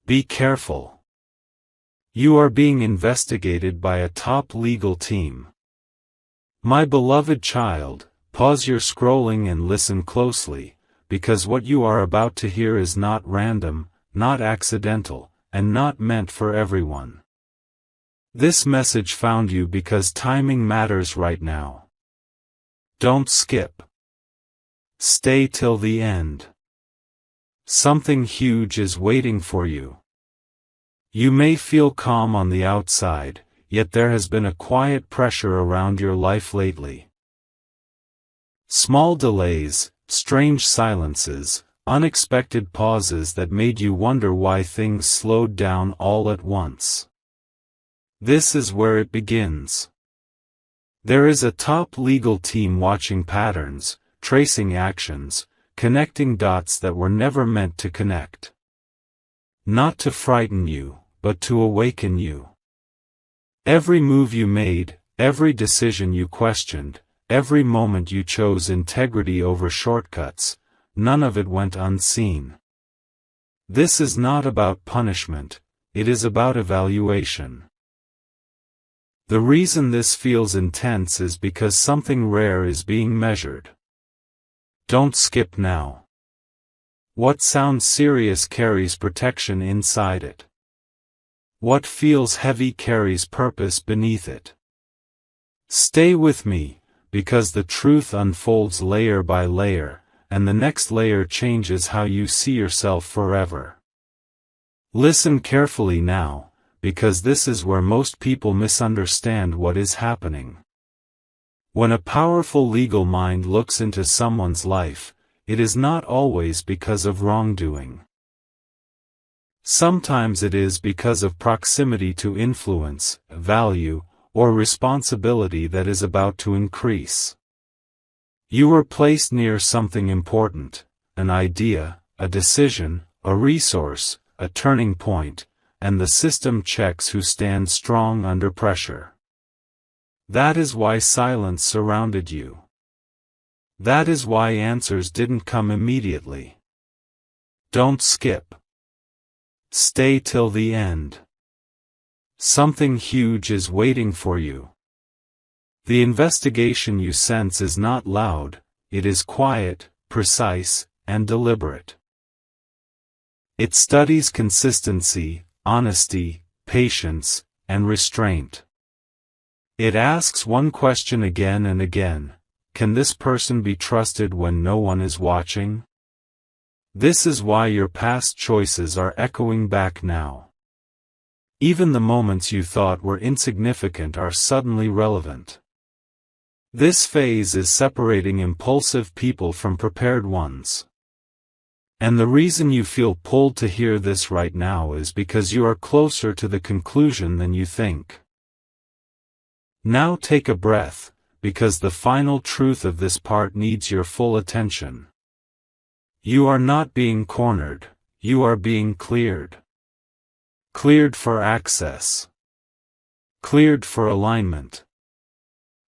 Be careful. You are being investigated by a top legal team. My beloved child, pause your scrolling and listen closely, because what you are about to hear is not random, not accidental, and not meant for everyone. This message found you because timing matters right now. Don't skip. Stay till the end. Something huge is waiting for you. You may feel calm on the outside, yet there has been a quiet pressure around your life lately. Small delays, strange silences, unexpected pauses that made you wonder why things slowed down all at once. This is where it begins. There is a top legal team watching patterns, tracing actions, connecting dots that were never meant to connect. Not to frighten you, but to awaken you. Every move you made, every decision you questioned, every moment you chose integrity over shortcuts, none of it went unseen. This is not about punishment, it is about evaluation. The reason this feels intense is because something rare is being measured. Don't skip now. What sounds serious carries protection inside it. What feels heavy carries purpose beneath it. Stay with me, because the truth unfolds layer by layer, and the next layer changes how you see yourself forever. Listen carefully now, because this is where most people misunderstand what is happening. When a powerful legal mind looks into someone's life, it is not always because of wrongdoing. Sometimes it is because of proximity to influence, value, or responsibility that is about to increase. You were placed near something important, an idea, a decision, a resource, a turning point, and the system checks who stand strong under pressure. That is why silence surrounded you. That is why answers didn't come immediately. Don't skip. Stay till the end. Something huge is waiting for you. The investigation you sense is not loud, it is quiet, precise, and deliberate. It studies consistency, honesty, patience, and restraint. It asks one question again and again: can this person be trusted when no one is watching? This is why your past choices are echoing back now. Even the moments you thought were insignificant are suddenly relevant. This phase is separating impulsive people from prepared ones. And the reason you feel pulled to hear this right now is because you are closer to the conclusion than you think. Now take a breath, because the final truth of this part needs your full attention. You are not being cornered, you are being cleared. Cleared for access. Cleared for alignment.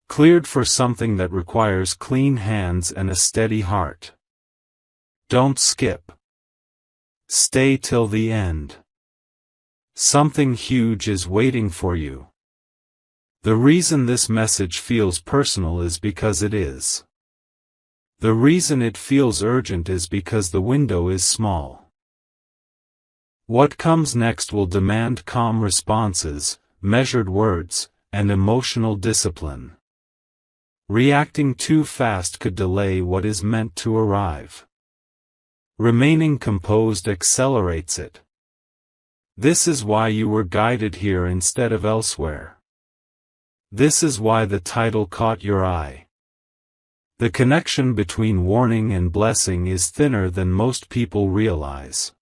Cleared for something that requires clean hands and a steady heart. Don't skip. Stay till the end. Something huge is waiting for you. The reason this message feels personal is because it is. The reason it feels urgent is because the window is small. What comes next will demand calm responses, measured words, and emotional discipline. Reacting too fast could delay what is meant to arrive. Remaining composed accelerates it. This is why you were guided here instead of elsewhere. This is why the title caught your eye. The connection between warning and blessing is thinner than most people realize.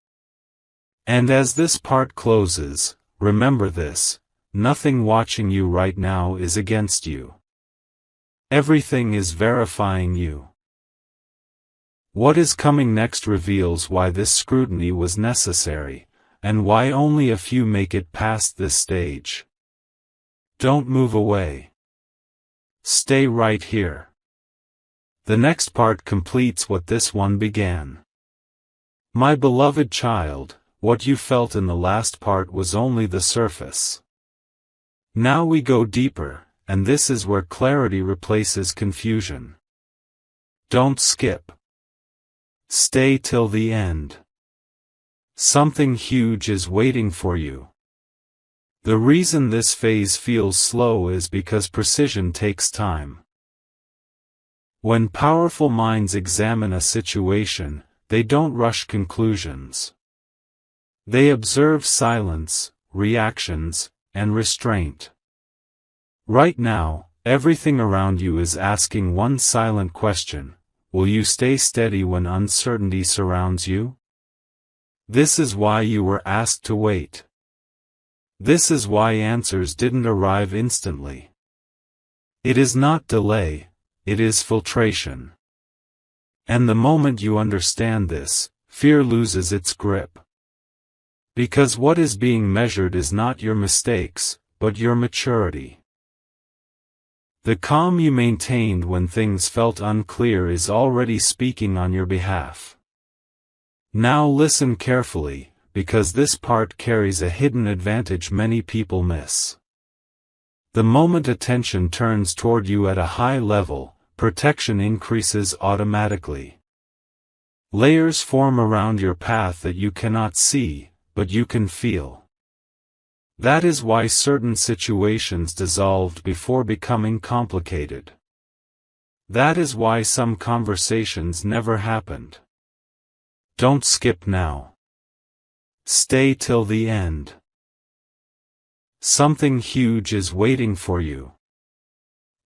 And as this part closes, remember this: nothing watching you right now is against you. Everything is verifying you. What is coming next reveals why this scrutiny was necessary, and why only a few make it past this stage. Don't move away. Stay right here. The next part completes what this one began. My beloved child, what you felt in the last part was only the surface. Now we go deeper, and this is where clarity replaces confusion. Don't skip. Stay till the end. Something huge is waiting for you. The reason this phase feels slow is because precision takes time. When powerful minds examine a situation, they don't rush conclusions. They observe silence, reactions, and restraint. Right now, everything around you is asking one silent question: will you stay steady when uncertainty surrounds you? This is why you were asked to wait. This is why answers didn't arrive instantly. It is not delay, it is filtration. And the moment you understand this, fear loses its grip. Because what is being measured is not your mistakes, but your maturity. The calm you maintained when things felt unclear is already speaking on your behalf. Now listen carefully, because this part carries a hidden advantage many people miss. The moment attention turns toward you at a high level, protection increases automatically. Layers form around your path that you cannot see, but you can feel. That is why certain situations dissolved before becoming complicated. That is why some conversations never happened. Don't skip now. Stay till the end. Something huge is waiting for you.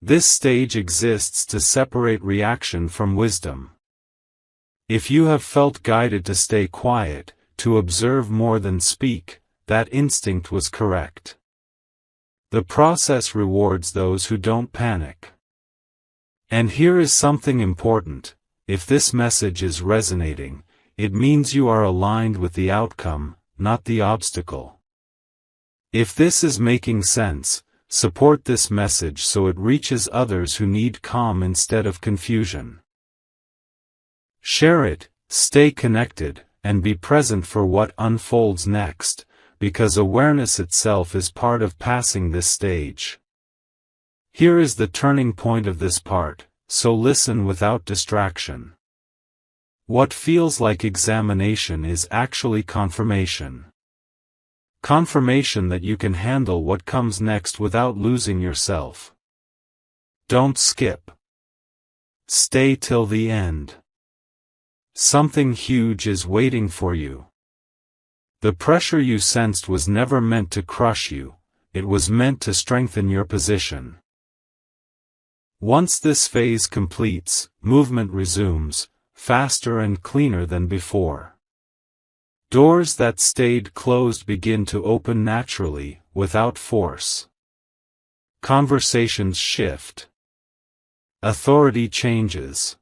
This stage exists to separate reaction from wisdom. If you have felt guided to stay quiet, to observe more than speak, that instinct was correct. The process rewards those who don't panic. And here is something important: if this message is resonating, it means you are aligned with the outcome, not the obstacle. If this is making sense, support this message so it reaches others who need calm instead of confusion. Share it, stay connected, and be present for what unfolds next, because awareness itself is part of passing this stage. Here is the turning point of this part, so listen without distraction. What feels like examination is actually confirmation. Confirmation that you can handle what comes next without losing yourself. Don't skip. Stay till the end. Something huge is waiting for you. The pressure you sensed was never meant to crush you, it was meant to strengthen your position. Once this phase completes, movement resumes, faster and cleaner than before. Doors that stayed closed begin to open naturally, without force. Conversations shift. Authority changes.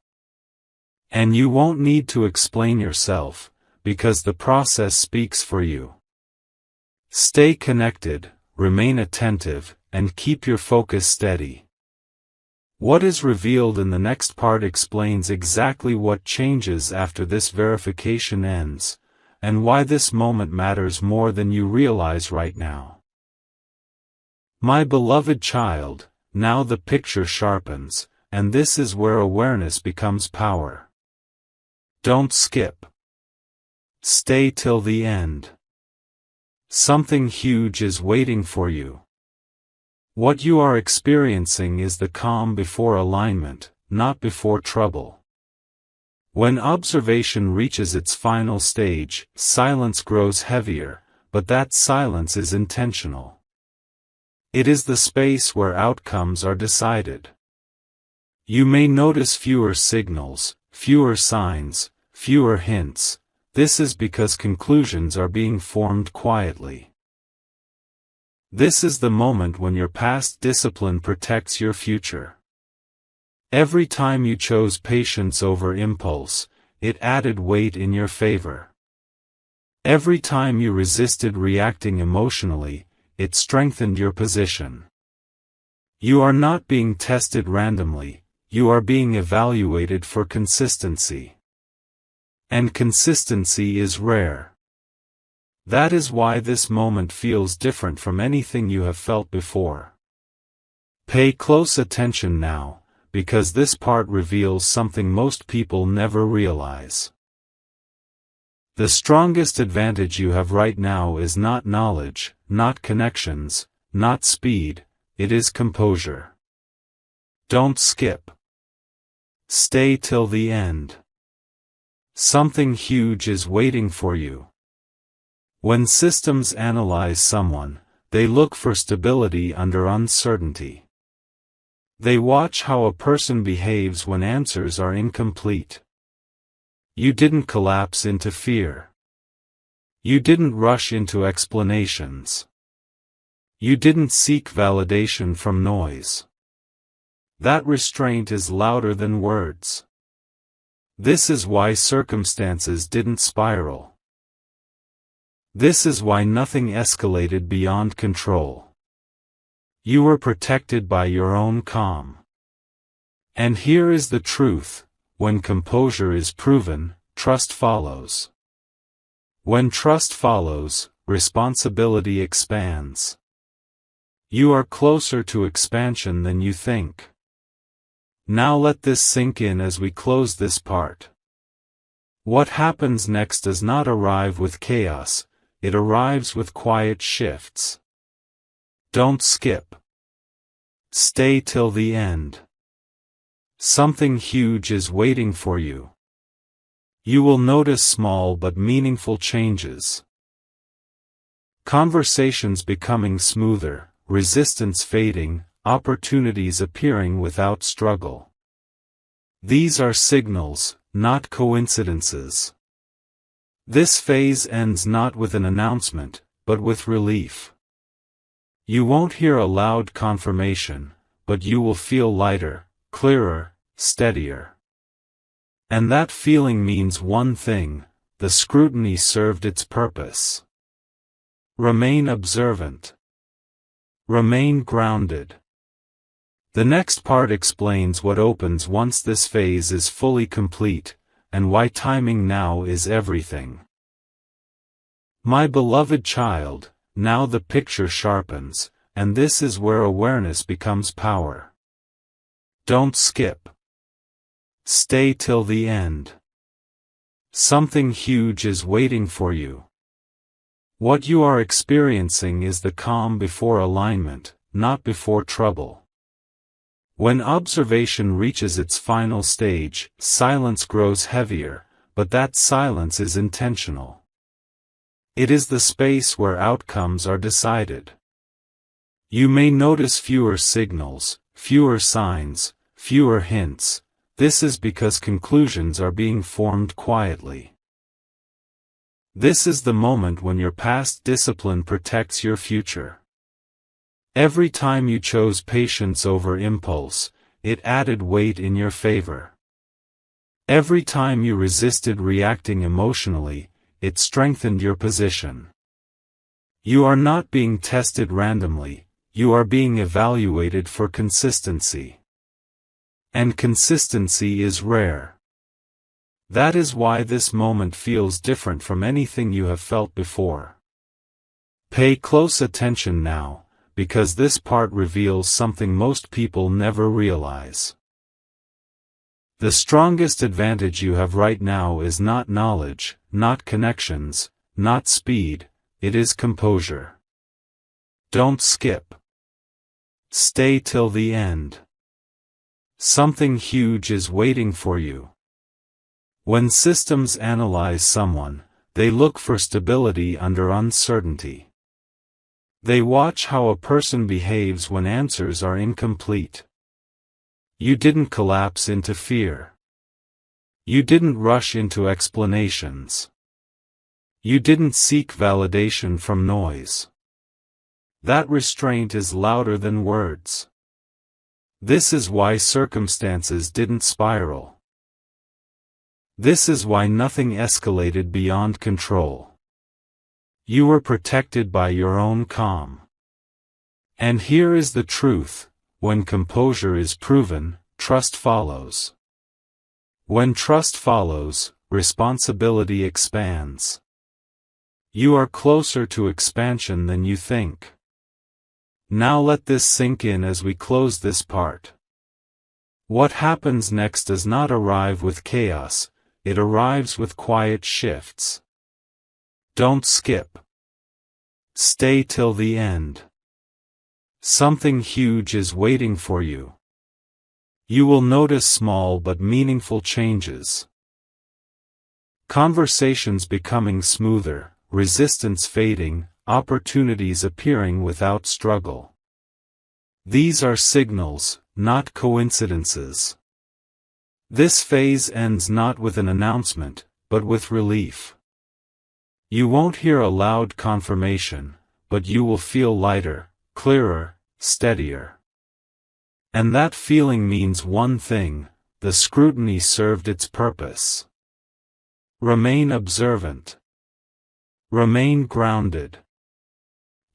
And you won't need to explain yourself, because the process speaks for you. Stay connected, remain attentive, and keep your focus steady. What is revealed in the next part explains exactly what changes after this verification ends, and why this moment matters more than you realize right now. My beloved child, now the picture sharpens, and this is where awareness becomes power. Don't skip. Stay till the end. Something huge is waiting for you. What you are experiencing is the calm before alignment, not before trouble. When observation reaches its final stage, silence grows heavier, but that silence is intentional. It is the space where outcomes are decided. You may notice fewer signals, fewer signs, fewer hints. This is because conclusions are being formed quietly. This is the moment when your past discipline protects your future. Every time you chose patience over impulse, it added weight in your favor. Every time you resisted reacting emotionally, it strengthened your position. You are not being tested randomly, you are being evaluated for consistency. And consistency is rare. That is why this moment feels different from anything you have felt before. Pay close attention now, because this part reveals something most people never realize. The strongest advantage you have right now is not knowledge, not connections, not speed, it is composure. Don't skip. Stay till the end. Something huge is waiting for you. When systems analyze someone, they look for stability under uncertainty. They watch how a person behaves when answers are incomplete. You didn't collapse into fear. You didn't rush into explanations. You didn't seek validation from noise. That restraint is louder than words. This is why circumstances didn't spiral. This is why nothing escalated beyond control. You were protected by your own calm. And here is the truth, when composure is proven, trust follows. When trust follows, responsibility expands. You are closer to expansion than you think. Now let this sink in as we close this part. What happens next does not arrive with chaos, it arrives with quiet shifts. Don't skip. Stay till the end. Something huge is waiting for you. You will notice small but meaningful changes. Conversations becoming smoother, resistance fading, opportunities appearing without struggle. These are signals, not coincidences. This phase ends not with an announcement, but with relief. You won't hear a loud confirmation, but you will feel lighter, clearer, steadier. And that feeling means one thing: the scrutiny served its purpose. Remain observant. Remain grounded. The next part explains what opens once this phase is fully complete, and why timing now is everything. My beloved child, now the picture sharpens, and this is where awareness becomes power. Don't skip. Stay till the end. Something huge is waiting for you. What you are experiencing is the calm before alignment, not before trouble. When observation reaches its final stage, silence grows heavier, but that silence is intentional. It is the space where outcomes are decided. You may notice fewer signals, fewer signs, fewer hints. This is because conclusions are being formed quietly. This is the moment when your past discipline protects your future. Every time you chose patience over impulse, it added weight in your favor. Every time you resisted reacting emotionally, it strengthened your position. You are not being tested randomly, you are being evaluated for consistency. And consistency is rare. That is why this moment feels different from anything you have felt before. Pay close attention now, because this part reveals something most people never realize. The strongest advantage you have right now is not knowledge, not connections, not speed, it is composure. Don't skip. Stay till the end. Something huge is waiting for you. When systems analyze someone, they look for stability under uncertainty. They watch how a person behaves when answers are incomplete. You didn't collapse into fear. You didn't rush into explanations. You didn't seek validation from noise. That restraint is louder than words. This is why circumstances didn't spiral. This is why nothing escalated beyond control. You were protected by your own calm. And here is the truth: when composure is proven, trust follows. When trust follows, responsibility expands. You are closer to expansion than you think. Now let this sink in as we close this part. What happens next does not arrive with chaos, it arrives with quiet shifts. Don't skip. Stay till the end. Something huge is waiting for you. You will notice small but meaningful changes. Conversations becoming smoother, resistance fading, opportunities appearing without struggle. These are signals, not coincidences. This phase ends not with an announcement, but with relief. You won't hear a loud confirmation, but you will feel lighter, clearer, steadier. And that feeling means one thing: the scrutiny served its purpose. Remain observant. Remain grounded.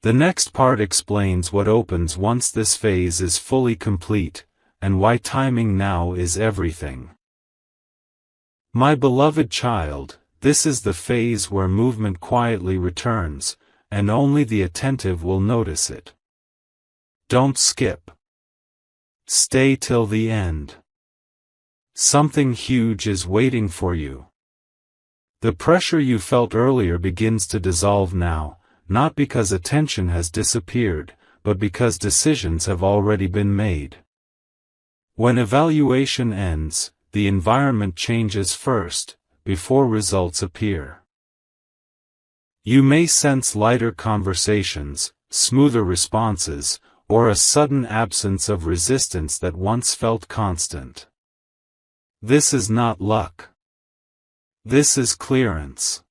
The next part explains what opens once this phase is fully complete, and why timing now is everything. My beloved child, this is the phase where movement quietly returns, and only the attentive will notice it. Don't skip. Stay till the end. Something huge is waiting for you. The pressure you felt earlier begins to dissolve now, not because attention has disappeared, but because decisions have already been made. When evaluation ends, the environment changes first, before results appear. You may sense lighter conversations, smoother responses, or a sudden absence of resistance that once felt constant. This is not luck. This is clearance.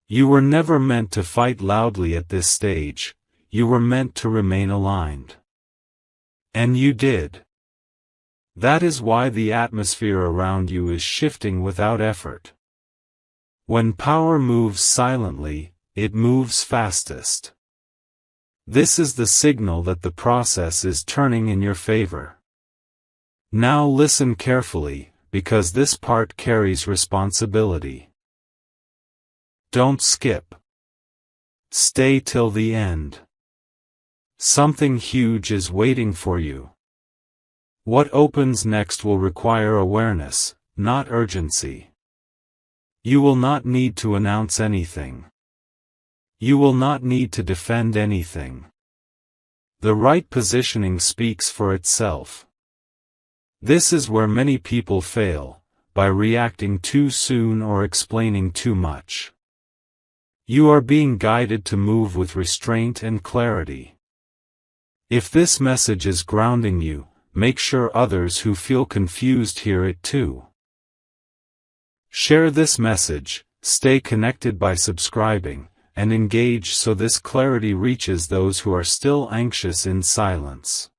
You were never meant to fight loudly at this stage, you were meant to remain aligned. And you did. That is why the atmosphere around you is shifting without effort. When power moves silently, it moves fastest. This is the signal that the process is turning in your favor. Now listen carefully, because this part carries responsibility. Don't skip. Stay till the end. Something huge is waiting for you. What opens next will require awareness, not urgency. You will not need to announce anything. You will not need to defend anything. The right positioning speaks for itself. This is where many people fail, by reacting too soon or explaining too much. You are being guided to move with restraint and clarity. If this message is grounding you, make sure others who feel confused hear it too. Share this message, stay connected by subscribing, and engage so this clarity reaches those who are still anxious in silence.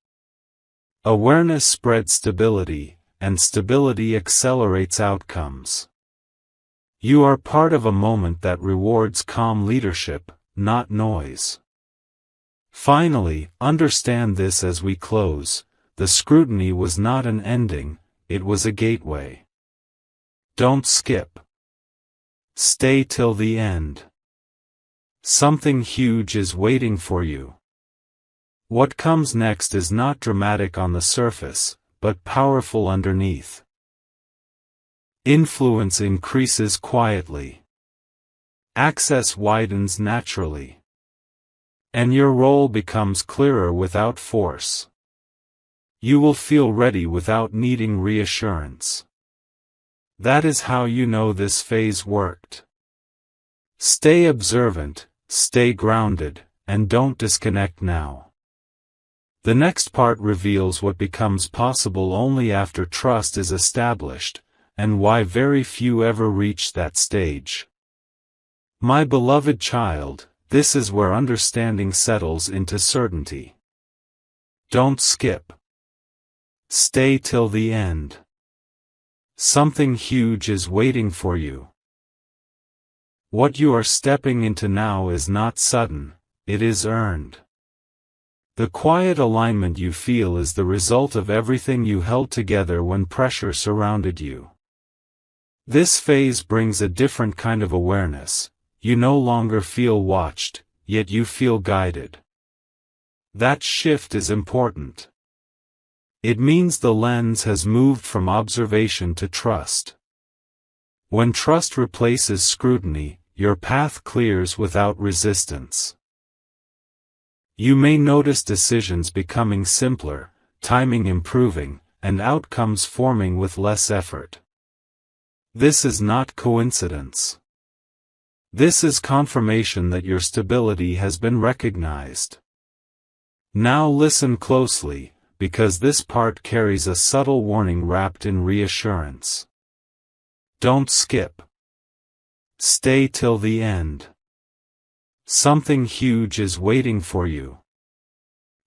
Awareness spreads stability, and stability accelerates outcomes. You are part of a moment that rewards calm leadership, not noise. Finally, understand this as we close: the scrutiny was not an ending, it was a gateway. Don't skip. Stay till the end. Something huge is waiting for you. What comes next is not dramatic on the surface, but powerful underneath. Influence increases quietly. Access widens naturally. And your role becomes clearer without force. You will feel ready without needing reassurance. That is how you know this phase worked. Stay observant, stay grounded, and don't disconnect now. The next part reveals what becomes possible only after trust is established, and why very few ever reach that stage. My beloved child, this is where understanding settles into certainty. Don't skip. Stay till the end. Something huge is waiting for you. What you are stepping into now is not sudden, it is earned. The quiet alignment you feel is the result of everything you held together when pressure surrounded you. This phase brings a different kind of awareness. you no longer feel watched, yet you feel guided. That shift is important. It means the lens has moved from observation to trust. When trust replaces scrutiny, your path clears without resistance. You may notice decisions becoming simpler, timing improving, and outcomes forming with less effort. This is not coincidence. This is confirmation that your stability has been recognized. Now listen closely, because this part carries a subtle warning wrapped in reassurance. Don't skip. Stay till the end. Something huge is waiting for you.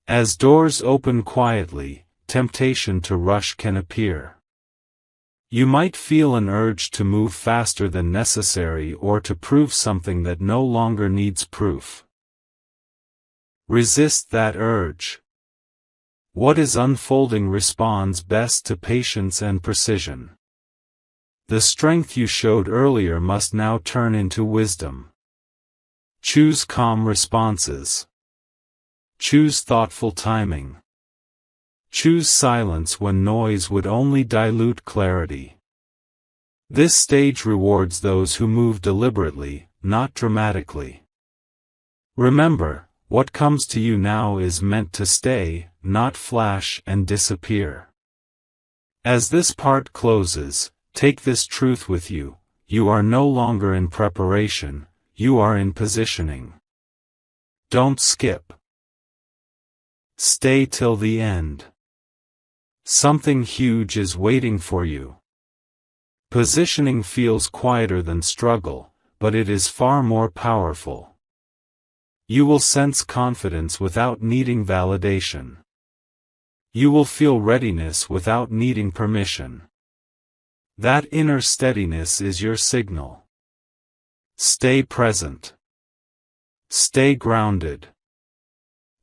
As doors open quietly, temptation to rush can appear. You might feel an urge to move faster than necessary or to prove something that no longer needs proof. Resist that urge. What is unfolding responds best to patience and precision. The strength you showed earlier must now turn into wisdom. Choose calm responses. Choose thoughtful timing. Choose silence when noise would only dilute clarity. This stage rewards those who move deliberately, not dramatically. Remember, what comes to you now is meant to stay, not flash and disappear. As this part closes, take this truth with you: you are no longer in preparation, you are in positioning. Don't skip. Stay till the end. Something huge is waiting for you. Positioning feels quieter than struggle, but it is far more powerful. You will sense confidence without needing validation. You will feel readiness without needing permission. That inner steadiness is your signal. Stay present. Stay grounded.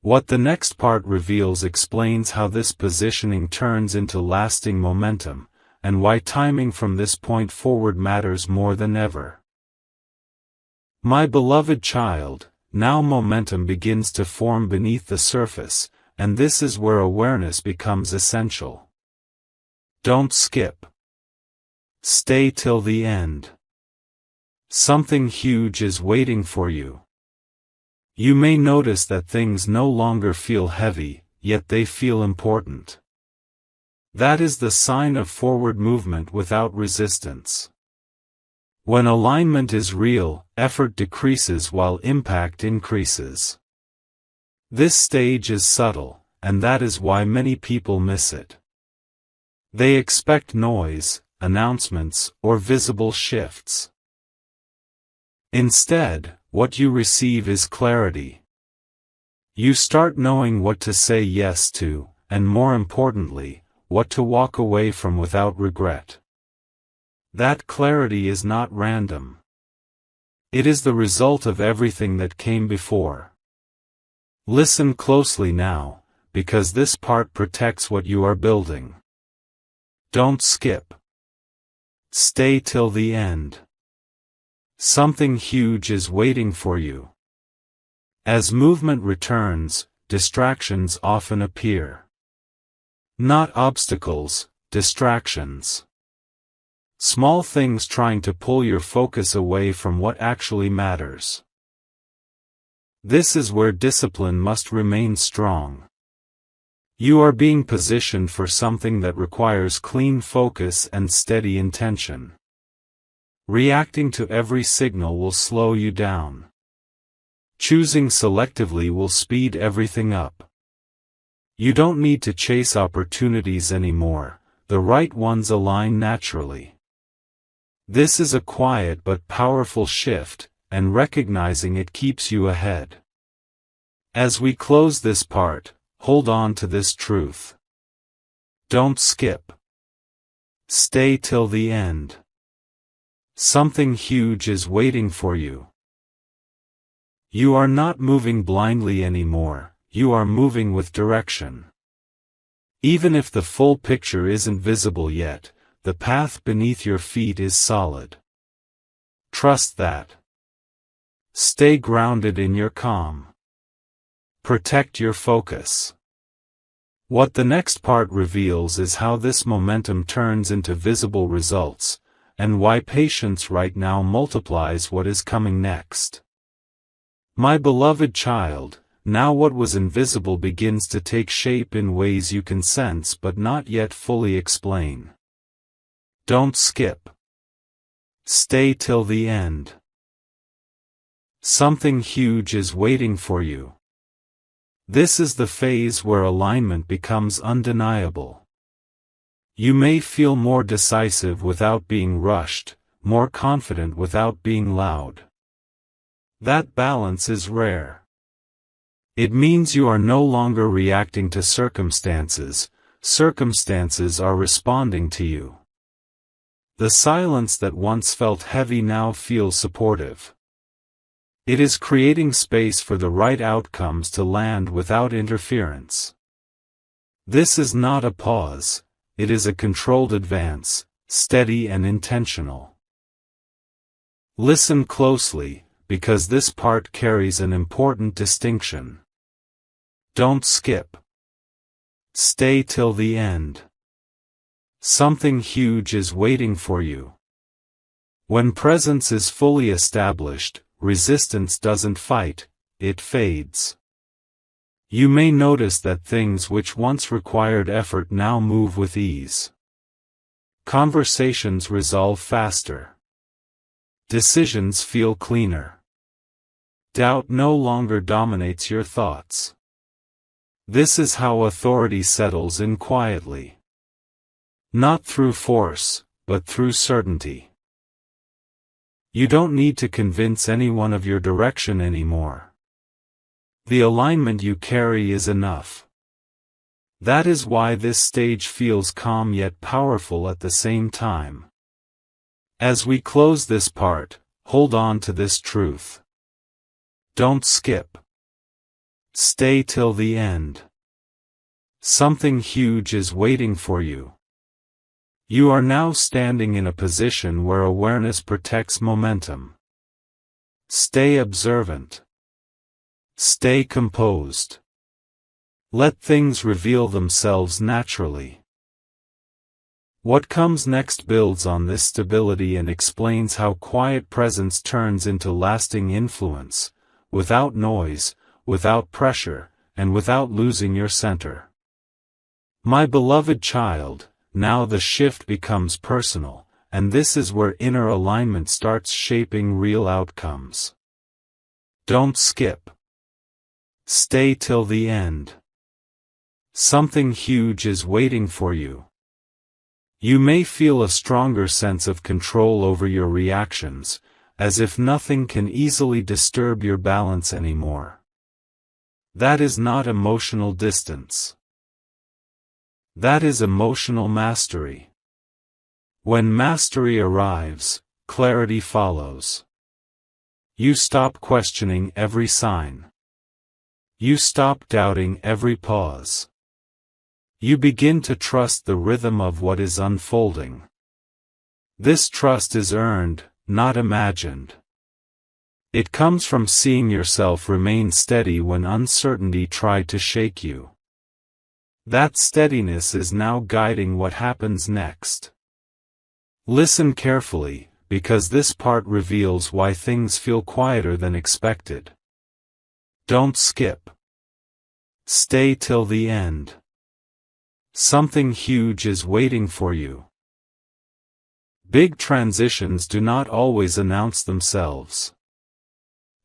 What the next part reveals explains how this positioning turns into lasting momentum, and why timing from this point forward matters more than ever. My beloved child, now momentum begins to form beneath the surface, and this is where awareness becomes essential. Don't skip. Stay till the end. Something huge is waiting for you. You may notice that things no longer feel heavy, yet they feel important. That is the sign of forward movement without resistance. When alignment is real, effort decreases while impact increases. This stage is subtle, and that is why many people miss it. They expect noise, announcements, or visible shifts. Instead, what you receive is clarity. You start knowing what to say yes to, and more importantly, what to walk away from without regret. That clarity is not random. It is the result of everything that came before. Listen closely now, because this part protects what you are building. Don't skip. Stay till the end. Something huge is waiting for you. As movement returns, distractions often appear. Not obstacles, distractions. Small things trying to pull your focus away from what actually matters. This is where discipline must remain strong. You are being positioned for something that requires clean focus and steady intention. Reacting to every signal will slow you down. Choosing selectively will speed everything up. You don't need to chase opportunities anymore, the right ones align naturally. This is a quiet but powerful shift, and recognizing it keeps you ahead. As we close this part, hold on to this truth. Don't skip. Stay till the end. Something huge is waiting for you. You are not moving blindly anymore, you are moving with direction. Even if the full picture isn't visible yet, the path beneath your feet is solid. Trust that. Stay grounded in your calm. Protect your focus. What the next part reveals is how this momentum turns into visible results, and why patience right now multiplies what is coming next. My beloved child, now what was invisible begins to take shape in ways you can sense but not yet fully explain. Don't skip. Stay till the end. Something huge is waiting for you. This is the phase where alignment becomes undeniable. You may feel more decisive without being rushed, more confident without being loud. That balance is rare. It means you are no longer reacting to circumstances, circumstances are responding to you. The silence that once felt heavy now feels supportive. It is creating space for the right outcomes to land without interference. This is not a pause, it is a controlled advance, steady and intentional. Listen closely, because this part carries an important distinction. Don't skip. Stay till the end. Something huge is waiting for you. When presence is fully established, resistance doesn't fight, it fades. You may notice that things which once required effort now move with ease. Conversations resolve faster. Decisions feel cleaner. Doubt no longer dominates your thoughts. This is how authority settles in quietly. Not through force, but through certainty. You don't need to convince anyone of your direction anymore. The alignment you carry is enough. That is why this stage feels calm yet powerful at the same time. As we close this part, hold on to this truth. Don't skip. Stay till the end. Something huge is waiting for you. You are now standing in a position where awareness protects momentum. Stay observant. Stay composed. Let things reveal themselves naturally. What comes next builds on this stability and explains how quiet presence turns into lasting influence, without noise, without pressure, and without losing your center. My beloved child, now the shift becomes personal, and this is where inner alignment starts shaping real outcomes. Don't skip. Stay till the end. Something huge is waiting for you. You may feel a stronger sense of control over your reactions, as if nothing can easily disturb your balance anymore. That is not emotional distance. That is emotional mastery. When mastery arrives, clarity follows. You stop questioning every sign. You stop doubting every pause. You begin to trust the rhythm of what is unfolding. This trust is earned, not imagined. It comes from seeing yourself remain steady when uncertainty tried to shake you. That steadiness is now guiding what happens next. Listen carefully, because this part reveals why things feel quieter than expected. Don't skip. Stay till the end. Something huge is waiting for you. Big transitions do not always announce themselves.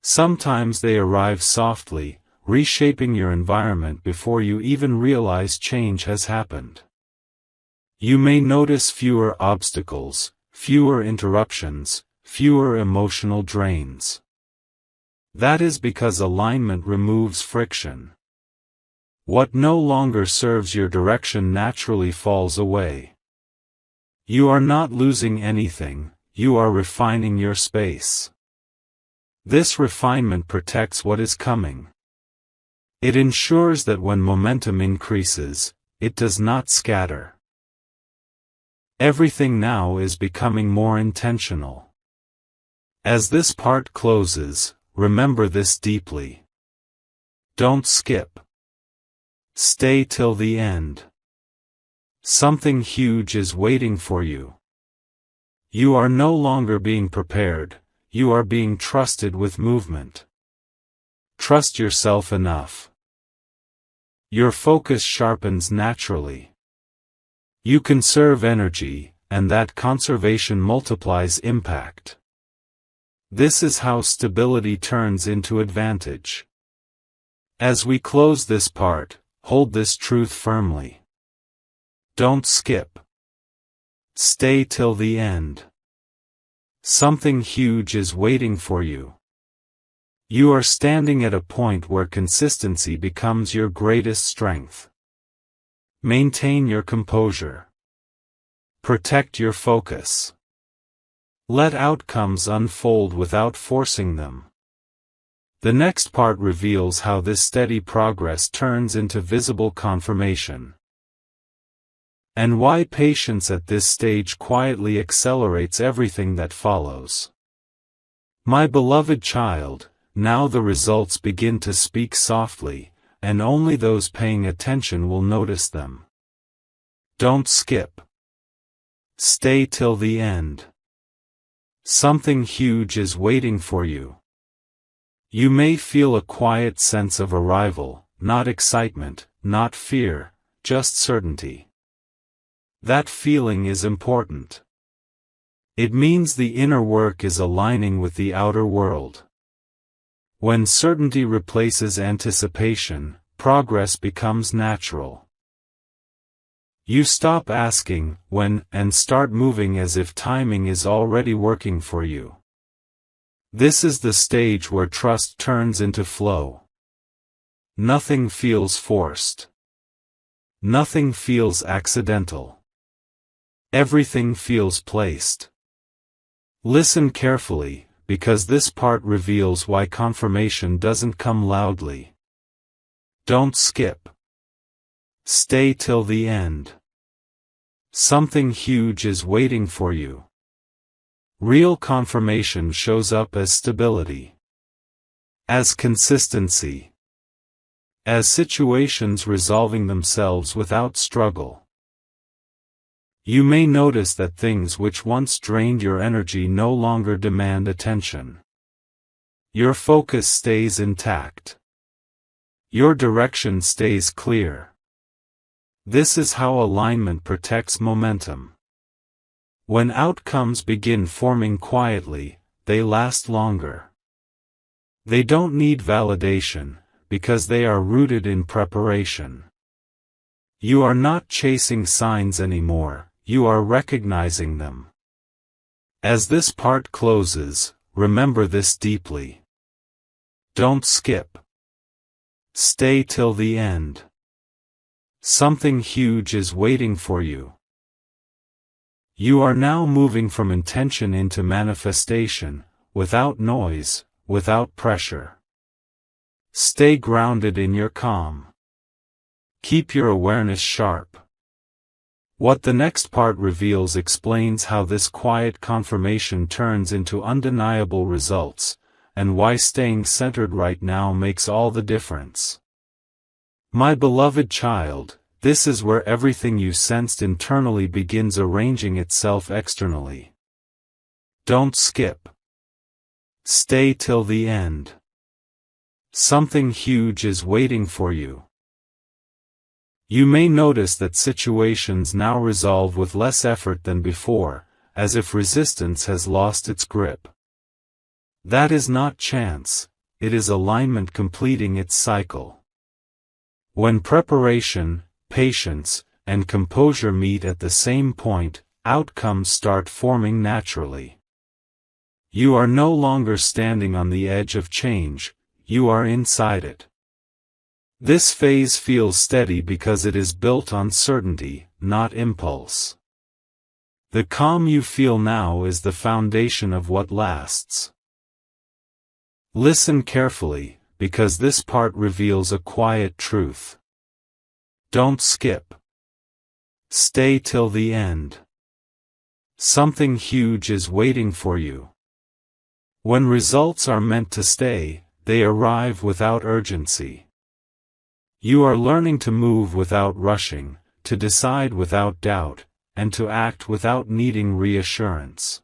Sometimes they arrive softly, reshaping your environment before you even realize change has happened. You may notice fewer obstacles, fewer interruptions, fewer emotional drains. That is because alignment removes friction. What no longer serves your direction naturally falls away. You are not losing anything, you are refining your space. This refinement protects what is coming. It ensures that when momentum increases, it does not scatter. Everything now is becoming more intentional. As this part closes, remember this deeply. Don't skip. Stay till the end. Something huge is waiting for you. You are no longer being prepared, you are being trusted with movement. Trust yourself enough. Your focus sharpens naturally. You conserve energy, and that conservation multiplies impact. This is how stability turns into advantage. As we close this part, hold this truth firmly. Don't skip. Stay till the end. Something huge is waiting for you. You are standing at a point where consistency becomes your greatest strength. Maintain your composure. Protect your focus. Let outcomes unfold without forcing them. The next part reveals how this steady progress turns into visible confirmation, and why patience at this stage quietly accelerates everything that follows. My beloved child, now the results begin to speak softly, and only those paying attention will notice them. Don't skip. Stay till the end. Something huge is waiting for you. You may feel a quiet sense of arrival, not excitement, not fear, just certainty. That feeling is important. It means the inner work is aligning with the outer world. When certainty replaces anticipation, progress becomes natural. You stop asking when and start moving as if timing is already working for you. This is the stage where trust turns into flow. Nothing feels forced. Nothing feels accidental. Everything feels placed. Listen carefully, because this part reveals why confirmation doesn't come loudly. Don't skip. Stay till the end. Something huge is waiting for you. Real confirmation shows up as stability, as consistency, as situations resolving themselves without struggle. You may notice that things which once drained your energy no longer demand attention. Your focus stays intact. Your direction stays clear. This is how alignment protects momentum. When outcomes begin forming quietly, they last longer. They don't need validation, because they are rooted in preparation. You are not chasing signs anymore. You are recognizing them. As this part closes, remember this deeply. Don't skip. Stay till the end. Something huge is waiting for you. You are now moving from intention into manifestation, without noise, without pressure. Stay grounded in your calm. Keep your awareness sharp. What the next part reveals explains how this quiet confirmation turns into undeniable results, and why staying centered right now makes all the difference. My beloved child, this is where everything you sensed internally begins arranging itself externally. Don't skip. Stay till the end. Something huge is waiting for you. You may notice that situations now resolve with less effort than before, as if resistance has lost its grip. That is not chance, it is alignment completing its cycle. When preparation, patience, and composure meet at the same point, outcomes start forming naturally. You are no longer standing on the edge of change, you are inside it. This phase feels steady because it is built on certainty, not impulse. The calm you feel now is the foundation of what lasts. Listen carefully, because this part reveals a quiet truth. Don't skip. Stay till the end. Something huge is waiting for you. When results are meant to stay, they arrive without urgency. You are learning to move without rushing, to decide without doubt, and to act without needing reassurance.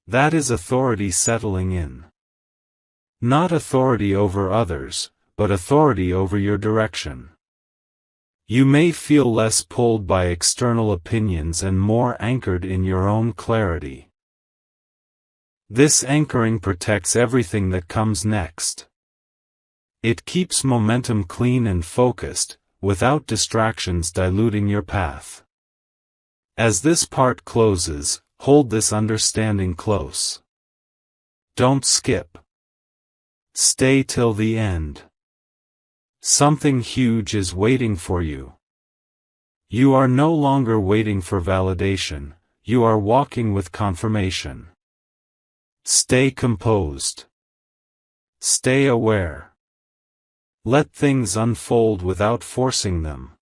That is authority settling in. Not authority over others, but authority over your direction. You may feel less pulled by external opinions and more anchored in your own clarity. This anchoring protects everything that comes next. It keeps momentum clean and focused, without distractions diluting your path. As this part closes, hold this understanding close. Don't skip. Stay till the end. Something huge is waiting for you. You are no longer waiting for validation, you are walking with confirmation. Stay composed. Stay aware. Let things unfold without forcing them.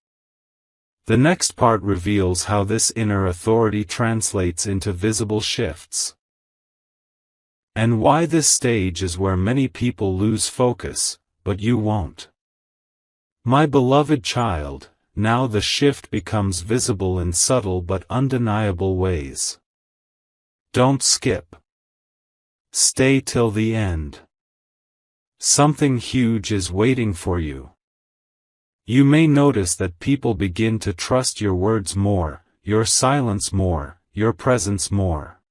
The next part reveals how this inner authority translates into visible shifts. And why this stage is where many people lose focus, but you won't. My beloved child, now the shift becomes visible in subtle but undeniable ways. Don't skip. Stay till the end. Something huge is waiting for you. You may notice that people begin to trust your words more, your silence more, your presence more.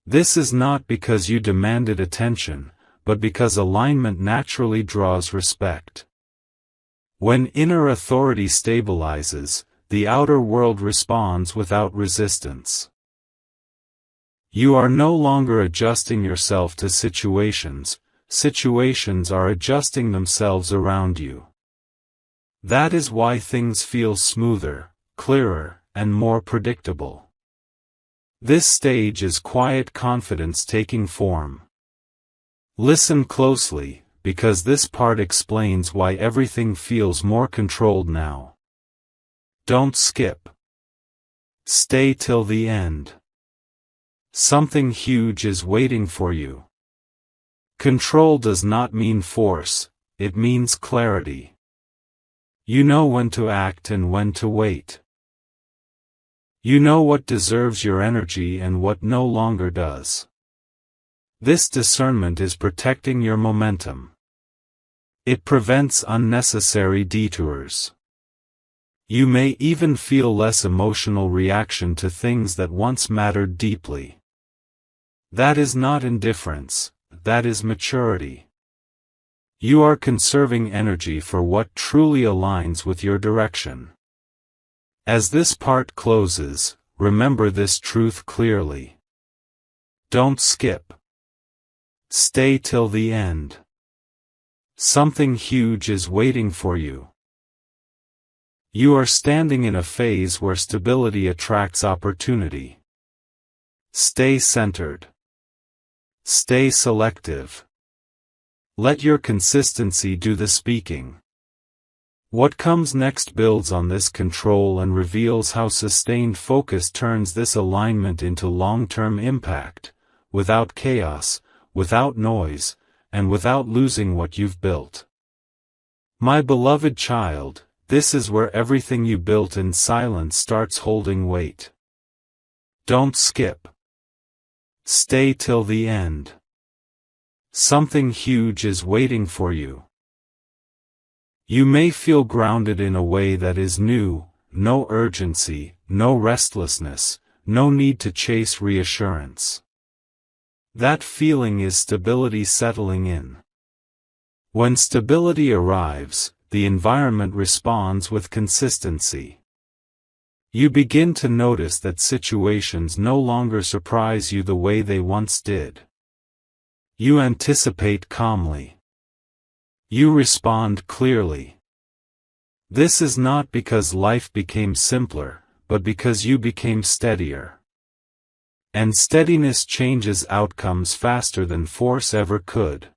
This is not because you demanded attention, but because alignment naturally draws respect. When inner authority stabilizes, the outer world responds without resistance. You are no longer adjusting yourself to situations, situations are adjusting themselves around you. That is why things feel smoother, clearer, and more predictable. This stage is quiet confidence taking form. Listen closely, because this part explains why everything feels more controlled now. Don't skip. Stay till the end. Something huge is waiting for you. Control does not mean force, it means clarity. You know when to act and when to wait. You know what deserves your energy and what no longer does. This discernment is protecting your momentum. It prevents unnecessary detours. You may even feel less emotional reaction to things that once mattered deeply. That is not indifference, that is maturity. You are conserving energy for what truly aligns with your direction. As this part closes, remember this truth clearly. Don't skip. Stay till the end. Something huge is waiting for you. You are standing in a phase where stability attracts opportunity. Stay centered. Stay selective. Let your consistency do the speaking. What comes next builds on this control and reveals how sustained focus turns this alignment into long-term impact, without chaos, without noise, and without losing what you've built. My beloved child, this is where everything you built in silence starts holding weight. Don't skip. Stay till the end. Something huge is waiting for you. You may feel grounded in a way that is new, no urgency, no restlessness, no need to chase reassurance. That feeling is stability settling in. When stability arrives, the environment responds with consistency. You begin to notice that situations no longer surprise you the way they once did. You anticipate calmly. You respond clearly. This is not because life became simpler, but because you became steadier. And steadiness changes outcomes faster than force ever could.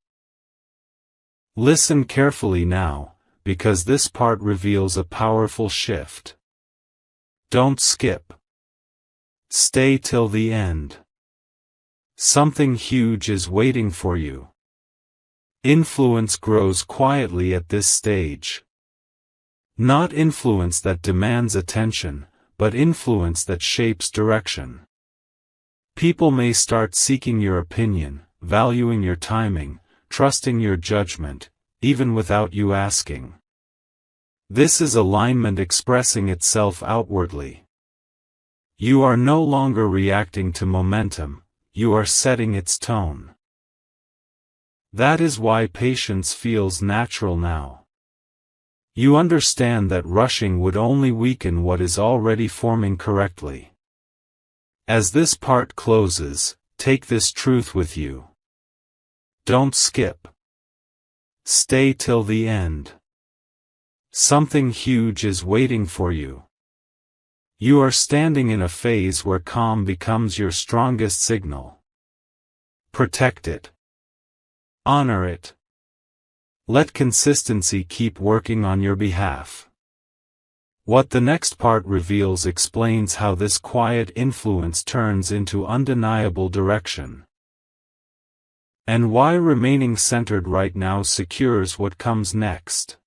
Listen carefully now, because this part reveals a powerful shift. Don't skip. Stay till the end. Something huge is waiting for you. Influence grows quietly at this stage. Not influence that demands attention, but influence that shapes direction. People may start seeking your opinion, valuing your timing, trusting your judgment, even without you asking. This is alignment expressing itself outwardly. You are no longer reacting to momentum, you are setting its tone. That is why patience feels natural now. You understand that rushing would only weaken what is already forming correctly. As this part closes, take this truth with you. Don't skip. Stay till the end. Something huge is waiting for you. You are standing in a phase where calm becomes your strongest signal. Protect it. Honor it. Let consistency keep working on your behalf. What the next part reveals explains how this quiet influence turns into undeniable direction. And why remaining centered right now secures what comes next.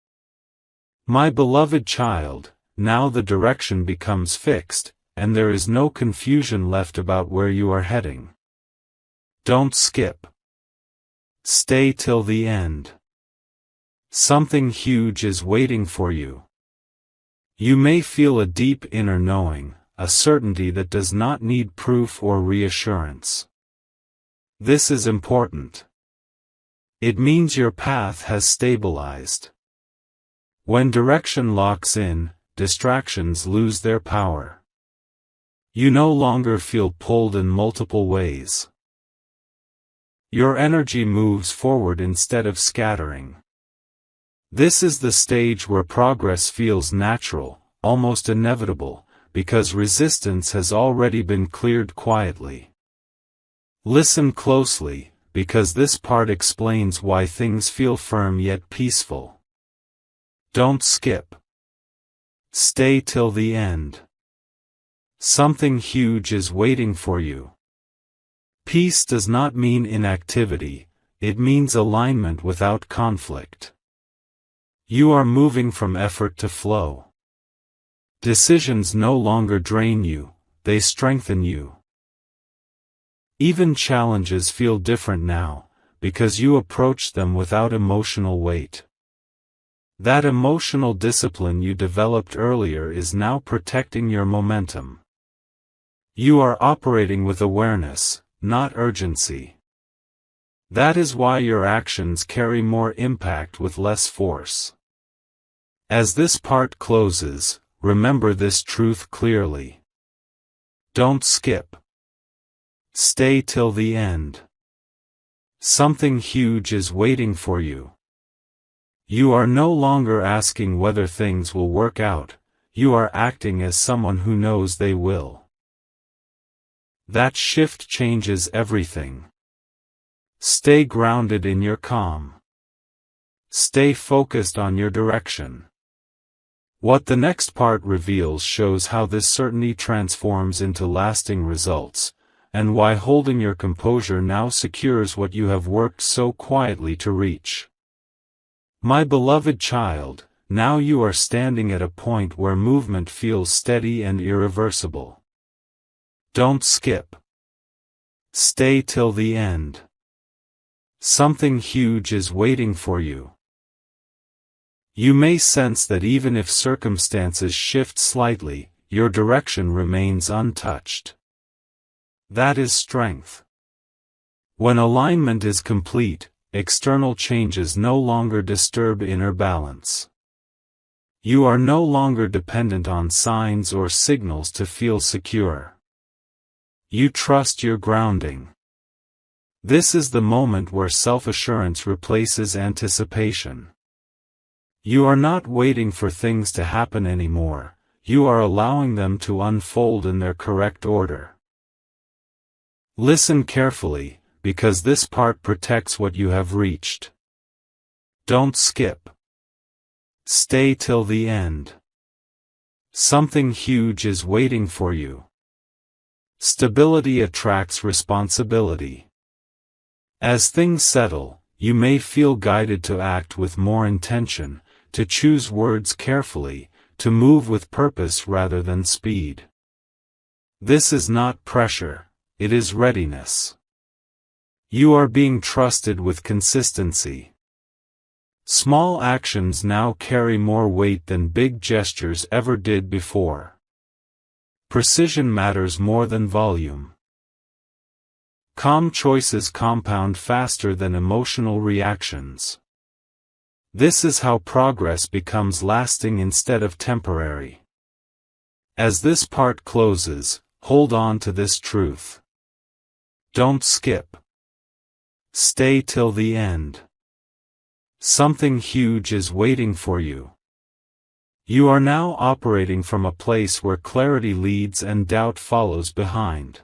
My beloved child, now the direction becomes fixed, and there is no confusion left about where you are heading. Don't skip. Stay till the end. Something huge is waiting for you. You may feel a deep inner knowing, a certainty that does not need proof or reassurance. This is important. It means your path has stabilized. When direction locks in, distractions lose their power. You no longer feel pulled in multiple ways. Your energy moves forward instead of scattering. This is the stage where progress feels natural, almost inevitable, because resistance has already been cleared quietly. Listen closely, because this part explains why things feel firm yet peaceful. Don't skip. Stay till the end. Something huge is waiting for you. Peace does not mean inactivity, it means alignment without conflict. You are moving from effort to flow. Decisions no longer drain you, they strengthen you. Even challenges feel different now, because you approach them without emotional weight. That emotional discipline you developed earlier is now protecting your momentum. You are operating with awareness, not urgency. That is why your actions carry more impact with less force. As this part closes, remember this truth clearly. Don't skip. Stay till the end. Something huge is waiting for you. You are no longer asking whether things will work out, you are acting as someone who knows they will. That shift changes everything. Stay grounded in your calm. Stay focused on your direction. What the next part reveals shows how this certainty transforms into lasting results, and why holding your composure now secures what you have worked so quietly to reach. My beloved child, now you are standing at a point where movement feels steady and irreversible. Don't skip. Stay till the end. Something huge is waiting for you. You may sense that even if circumstances shift slightly, your direction remains untouched. That is strength. When alignment is complete, external changes no longer disturb inner balance. You are no longer dependent on signs or signals to feel secure. You trust your grounding. This is the moment where self-assurance replaces anticipation. You are not waiting for things to happen anymore, you are allowing them to unfold in their correct order. Listen carefully, because this part protects what you have reached. Don't skip. Stay till the end. Something huge is waiting for you. Stability attracts responsibility. As things settle, you may feel guided to act with more intention, to choose words carefully, to move with purpose rather than speed. This is not pressure, it is readiness. You are being trusted with consistency. Small actions now carry more weight than big gestures ever did before. Precision matters more than volume. Calm choices compound faster than emotional reactions. This is how progress becomes lasting instead of temporary. As this part closes, hold on to this truth. Don't skip. Stay till the end. Something huge is waiting for you. You are now operating from a place where clarity leads and doubt follows behind.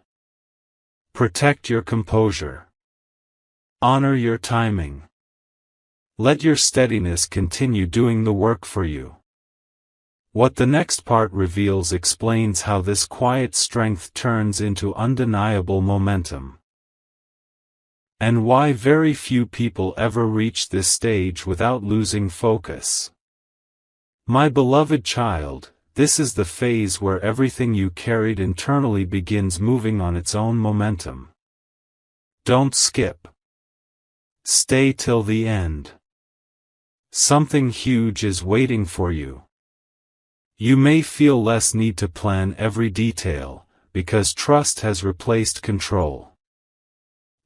Protect your composure. Honor your timing. Let your steadiness continue doing the work for you. What the next part reveals explains how this quiet strength turns into undeniable momentum. And why very few people ever reach this stage without losing focus. My beloved child, this is the phase where everything you carried internally begins moving on its own momentum. Don't skip. Stay till the end. Something huge is waiting for you. You may feel less need to plan every detail, because trust has replaced control.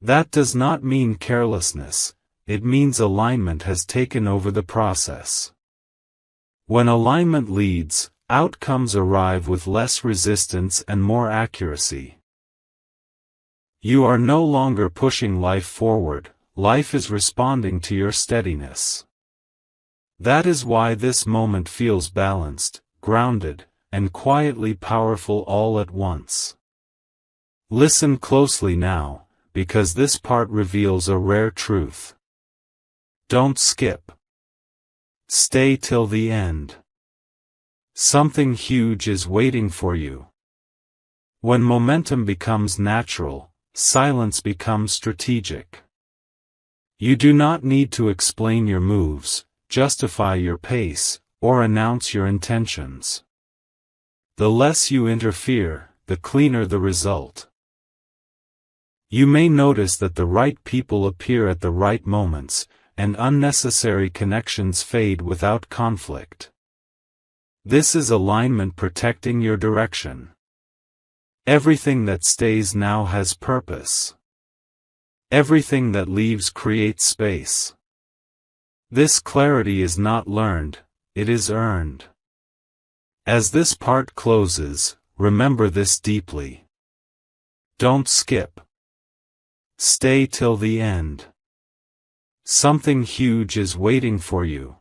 That does not mean carelessness, it means alignment has taken over the process. When alignment leads, outcomes arrive with less resistance and more accuracy. You are no longer pushing life forward, life is responding to your steadiness. That is why this moment feels balanced, grounded, and quietly powerful all at once. Listen closely now, because this part reveals a rare truth. Don't skip. Stay till the end. Something huge is waiting for you. When momentum becomes natural, silence becomes strategic. You do not need to explain your moves, justify your pace, or announce your intentions. The less you interfere, the cleaner the result. You may notice that the right people appear at the right moments, and unnecessary connections fade without conflict. This is alignment protecting your direction. Everything that stays now has purpose. Everything that leaves creates space. This clarity is not learned, it is earned. As this part closes, remember this deeply. Don't skip. Stay till the end. Something huge is waiting for you.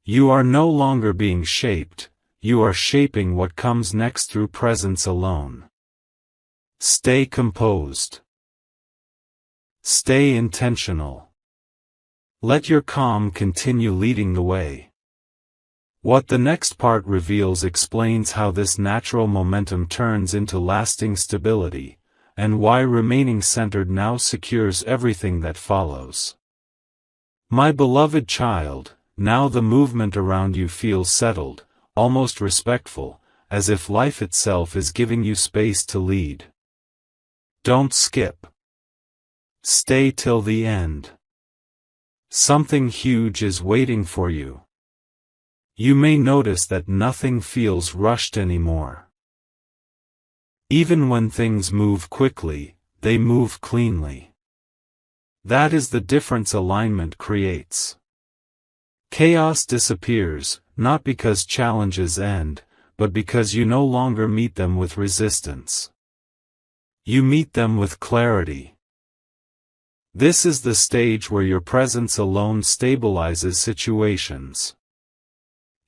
You are no longer being shaped, you are shaping what comes next through presence alone. Stay composed. Stay intentional. Let your calm continue leading the way. What the next part reveals explains how this natural momentum turns into lasting stability, and why remaining centered now secures everything that follows. My beloved child, now the movement around you feels settled, almost respectful, as if life itself is giving you space to lead. Don't skip. Stay till the end. Something huge is waiting for you. You may notice that nothing feels rushed anymore. Even when things move quickly, they move cleanly. That is the difference alignment creates. Chaos disappears, not because challenges end, but because you no longer meet them with resistance. You meet them with clarity. This is the stage where your presence alone stabilizes situations.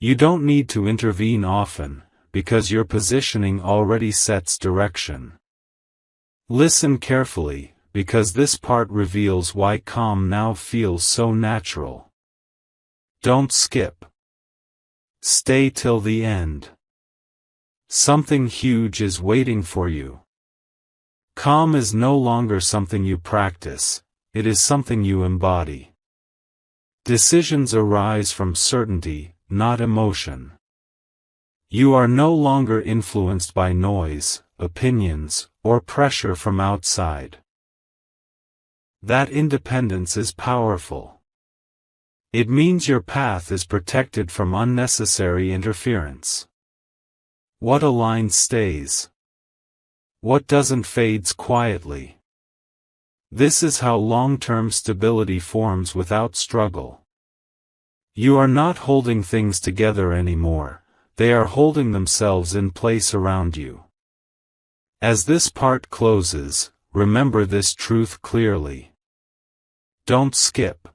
You don't need to intervene often, because your positioning already sets direction. Listen carefully, because this part reveals why calm now feels so natural. Don't skip. Stay till the end. Something huge is waiting for you. Calm is no longer something you practice, it is something you embody. Decisions arise from certainty, not emotion. You are no longer influenced by noise, opinions, or pressure from outside. That independence is powerful. It means your path is protected from unnecessary interference. What aligns stays. What doesn't fades quietly. This is how long-term stability forms without struggle. You are not holding things together anymore, they are holding themselves in place around you. As this part closes, remember this truth clearly. Don't skip.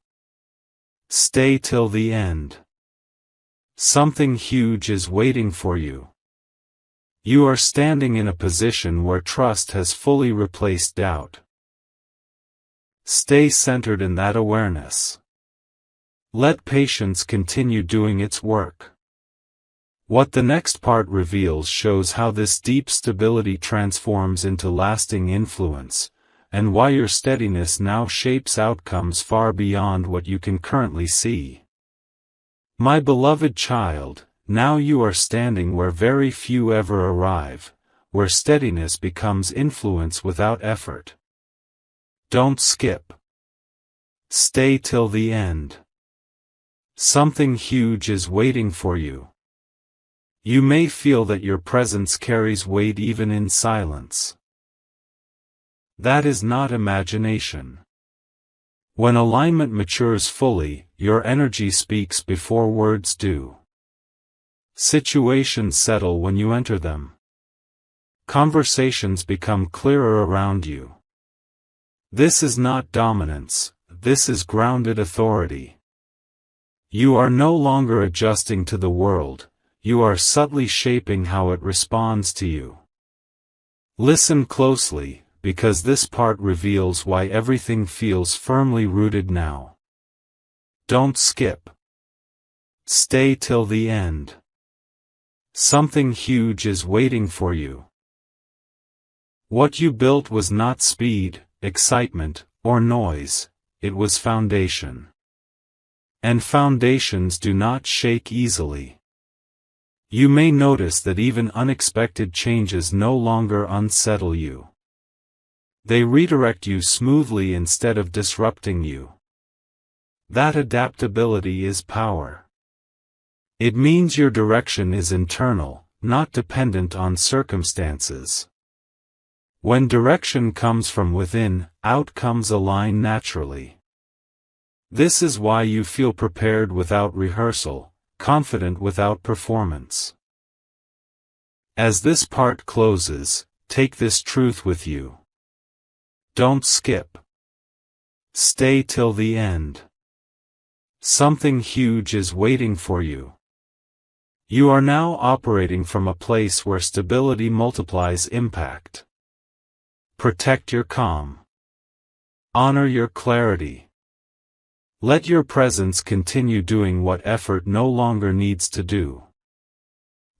Stay till the end. Something huge is waiting for you. You are standing in a position where trust has fully replaced doubt. Stay centered in that awareness. Let patience continue doing its work. What the next part reveals shows how this deep stability transforms into lasting influence, and why your steadiness now shapes outcomes far beyond what you can currently see. My beloved child, now you are standing where very few ever arrive, where steadiness becomes influence without effort. Don't skip. Stay till the end. Something huge is waiting for you. You may feel that your presence carries weight even in silence. That is not imagination. When alignment matures fully, your energy speaks before words do. Situations settle when you enter them. Conversations become clearer around you. This is not dominance, this is grounded authority. You are no longer adjusting to the world, you are subtly shaping how it responds to you. Listen closely, because this part reveals why everything feels firmly rooted now. Don't skip. Stay till the end. Something huge is waiting for you. What you built was not speed, excitement, or noise, it was foundation. And foundations do not shake easily. You may notice that even unexpected changes no longer unsettle you. They redirect you smoothly instead of disrupting you. That adaptability is power. It means your direction is internal, not dependent on circumstances. When direction comes from within, outcomes align naturally. This is why you feel prepared without rehearsal, confident without performance. As this part closes, take this truth with you. Don't skip. Stay till the end. Something huge is waiting for you. You are now operating from a place where stability multiplies impact. Protect your calm. Honor your clarity. Let your presence continue doing what effort no longer needs to do.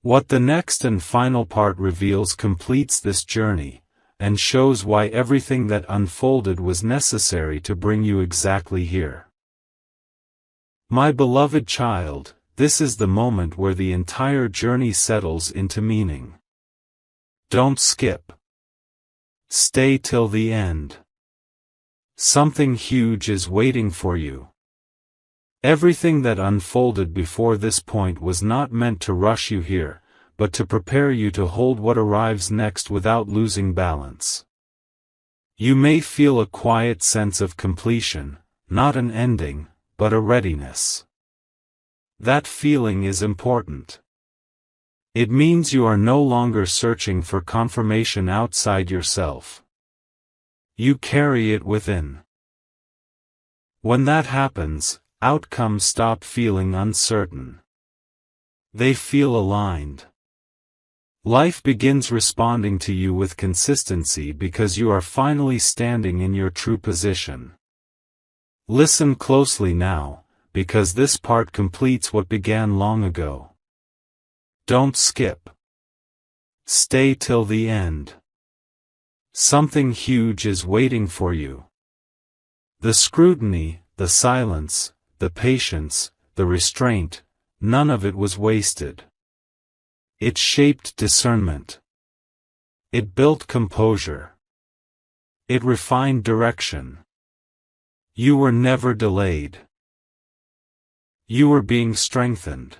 What the next and final part reveals completes this journey, and shows why everything that unfolded was necessary to bring you exactly here. My beloved child, this is the moment where the entire journey settles into meaning. Don't skip. Stay till the end. Something huge is waiting for you. Everything that unfolded before this point was not meant to rush you here, but to prepare you to hold what arrives next without losing balance. You may feel a quiet sense of completion, not an ending, but a readiness. That feeling is important. It means you are no longer searching for confirmation outside yourself. You carry it within. When that happens, outcomes stop feeling uncertain. They feel aligned. Life begins responding to you with consistency because you are finally standing in your true position. Listen closely now, because this part completes what began long ago. Don't skip. Stay till the end. Something huge is waiting for you. The scrutiny, the silence, the patience, the restraint, none of it was wasted. It shaped discernment. It built composure. It refined direction. You were never delayed. You were being strengthened.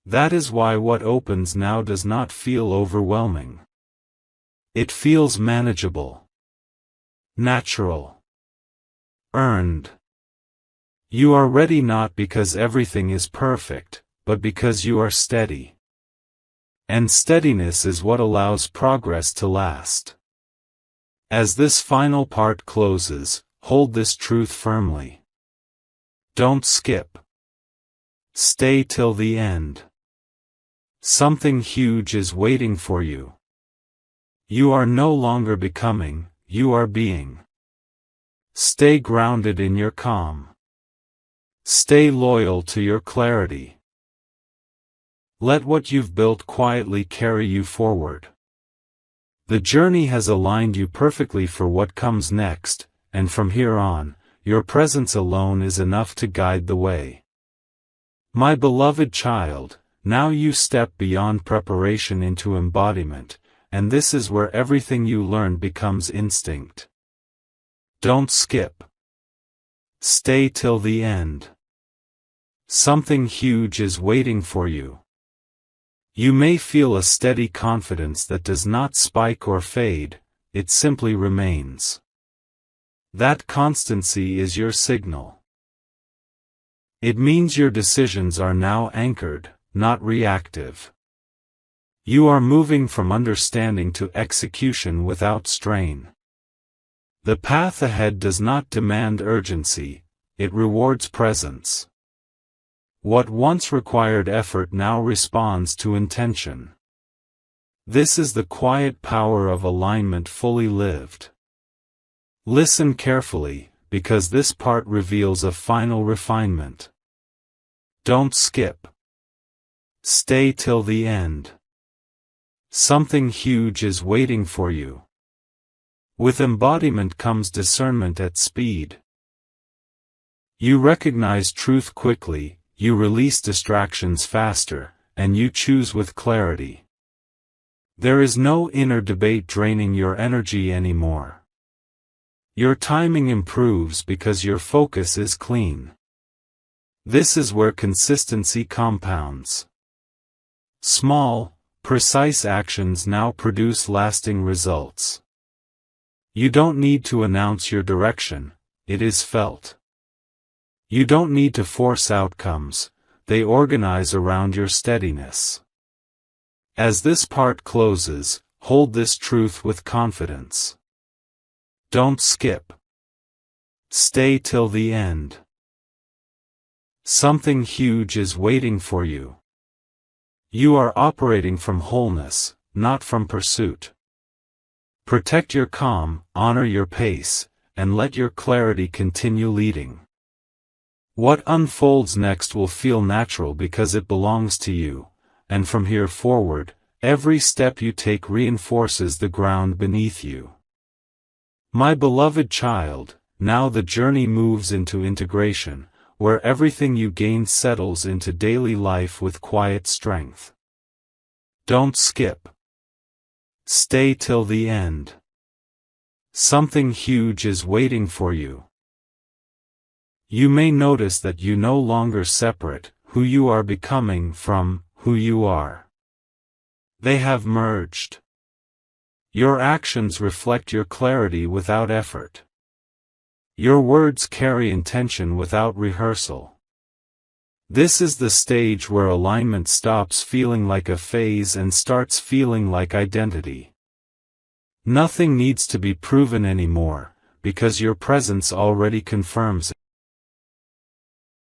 That is why what opens now does not feel overwhelming. It feels manageable. Natural. Earned. You are ready not because everything is perfect, but because you are steady. And steadiness is what allows progress to last. As this final part closes, hold this truth firmly. Don't skip. Stay till the end. Something huge is waiting for you. You are no longer becoming, you are being. Stay grounded in your calm. Stay loyal to your clarity. Let what you've built quietly carry you forward. The journey has aligned you perfectly for what comes next, and from here on, your presence alone is enough to guide the way. My beloved child, now you step beyond preparation into embodiment, and this is where everything you learn becomes instinct. Don't skip. Stay till the end. Something huge is waiting for you. You may feel a steady confidence that does not spike or fade, it simply remains. That constancy is your signal. It means your decisions are now anchored, not reactive. You are moving from understanding to execution without strain. The path ahead does not demand urgency, it rewards presence. What once required effort now responds to intention. This is the quiet power of alignment fully lived. Listen carefully, because this part reveals a final refinement. Don't skip. Stay till the end. Something huge is waiting for you. With embodiment comes discernment at speed. You recognize truth quickly, you release distractions faster, and you choose with clarity. There is no inner debate draining your energy anymore. Your timing improves because your focus is clean. This is where consistency compounds. Small, precise actions now produce lasting results. You don't need to announce your direction, it is felt. You don't need to force outcomes, they organize around your steadiness. As this part closes, hold this truth with confidence. Don't skip. Stay till the end. Something huge is waiting for you. You are operating from wholeness, not from pursuit. Protect your calm, honor your pace, and let your clarity continue leading. What unfolds next will feel natural because it belongs to you, and from here forward, every step you take reinforces the ground beneath you. My beloved child, now the journey moves into integration, where everything you gain settles into daily life with quiet strength. Don't skip. Stay till the end. Something huge is waiting for you. You may notice that you no longer separate who you are becoming from who you are. They have merged. Your actions reflect your clarity without effort. Your words carry intention without rehearsal. This is the stage where alignment stops feeling like a phase and starts feeling like identity. Nothing needs to be proven anymore, because your presence already confirms it.